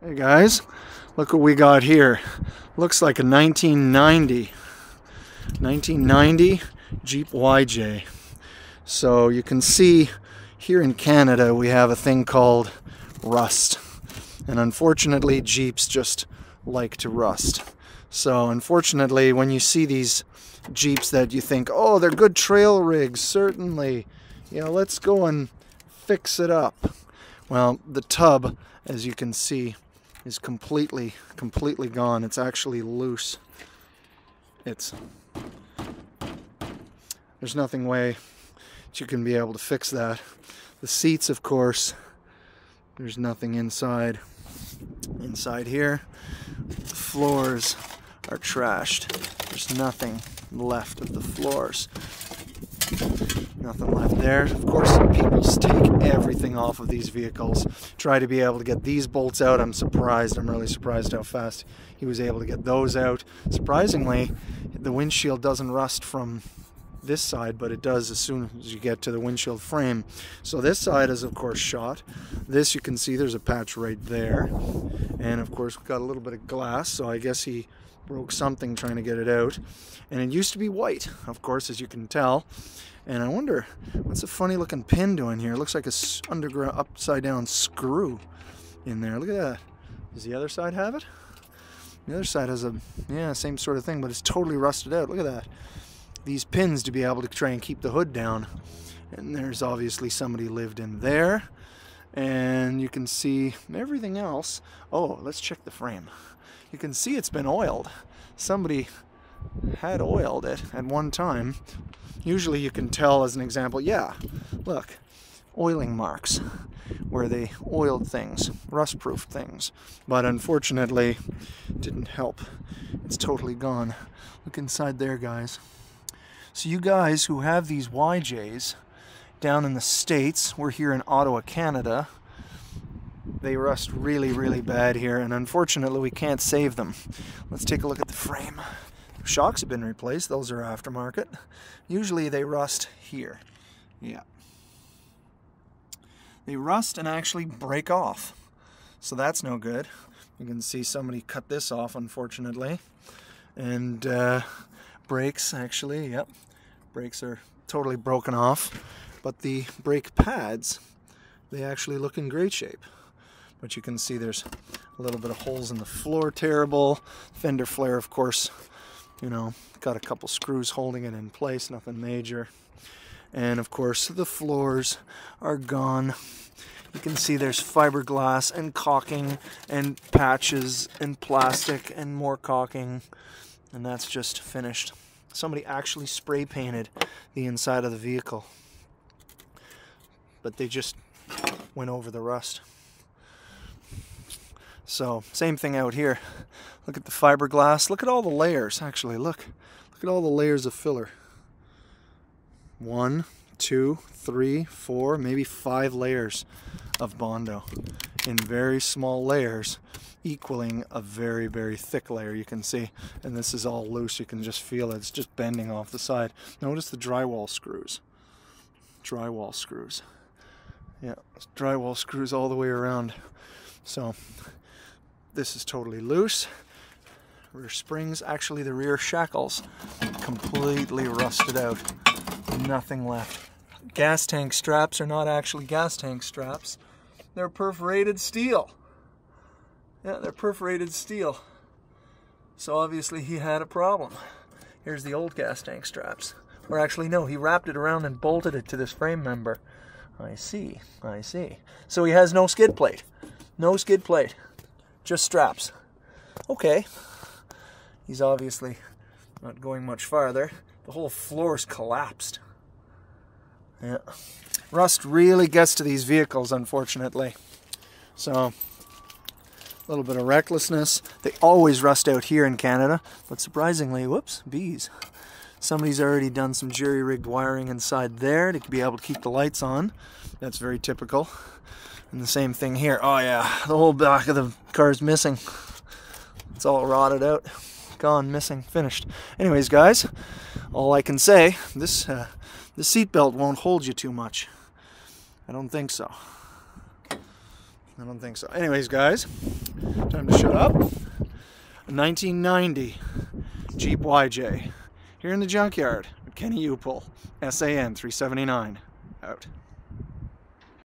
Hey guys, look what we got here. Looks like a 1990 Jeep YJ. So you can see here in Canada we have a thing called rust. And unfortunately Jeeps just like to rust. So unfortunately when you see these Jeeps that you think, oh, they're good trail rigs, certainly, you know, let's go and fix it up. Well, the tub, as you can see, is completely gone. It's actually loose. There's nothing way that you can be able to fix that. The seats, of course, there's nothing inside here. The floors are trashed. There's nothing left of the floors. Nothing left there. Of course, people take everything off of these vehicles. Try to be able to get these bolts out. I'm really surprised how fast he was able to get those out. Surprisingly, the windshield doesn't rust from this side, but it does as soon as you get to the windshield frame. So this side is of course shot. This, you can see there's a patch right there. And of course we've got a little bit of glass, so I guess he broke something trying to get it out. And it used to be white, of course, as you can tell. And I wonder, what's a funny looking pin doing here? It looks like a underground upside down screw in there. Look at that. Does the other side have it? The other side has same sort of thing, but it's totally rusted out. Look at that. These pins to be able to try and keep the hood down. And there's obviously somebody lived in there. And you can see everything else. Oh, let's check the frame. You can see it's been oiled. Somebody had oiled it at one time. Usually you can tell, as an example, yeah, look, oiling marks where they oiled things, rust-proof things. But unfortunately, it didn't help. It's totally gone. Look inside there, guys. So you guys who have these YJs down in the States, we're here in Ottawa, Canada, they rust really bad here, and unfortunately we can't save them. Let's take a look at the frame. The shocks have been replaced, those are aftermarket. Usually they rust here. Yeah. They rust and actually break off. So that's no good. You can see somebody cut this off, unfortunately. And brakes, actually, yep. Brakes are totally broken off. But the brake pads, they actually look in great shape. But you can see there's a little bit of holes in the floor, terrible. Fender flare, of course, you know, got a couple screws holding it in place, nothing major. And of course the floors are gone. You can see there's fiberglass and caulking and patches and plastic and more caulking, and that's just finished. Somebody actually spray painted the inside of the vehicle, but they just went over the rust. So same thing out here. Look at the fiberglass. Look at all the layers, actually. Look at all the layers of filler. 1, 2, 3, 4, maybe 5 layers of Bondo in very small layers, equaling a very thick layer, you can see. And this is all loose. You can just feel it. It's just bending off the side. Notice the drywall screws. Drywall screws. Yeah, drywall screws all the way around. So this is totally loose. Rear springs, actually the rear shackles, completely rusted out. Nothing left. Gas tank straps are not actually gas tank straps. They're perforated steel. Yeah, they're perforated steel. So obviously he had a problem. Here's the old gas tank straps. Or actually no, he wrapped it around and bolted it to this frame member. I see. So he has no skid plate. No skid plate. Just straps. Okay. He's obviously not going much farther. The whole floor's collapsed. Yeah. Rust really gets to these vehicles, unfortunately. So, a little bit of recklessness. They always rust out here in Canada, but surprisingly, whoops, bees. Somebody's already done some jerry-rigged wiring inside there to be able to keep the lights on. That's very typical. And the same thing here. Oh yeah, the whole back of the car's missing. It's all rotted out. Gone, missing, finished. Anyways, guys, all I can say, the seatbelt won't hold you too much. I don't think so. I don't think so. Anyways, guys, time to shut up. A 1990 Jeep YJ here in the junkyard with Kenny Upel, SAN 379, out.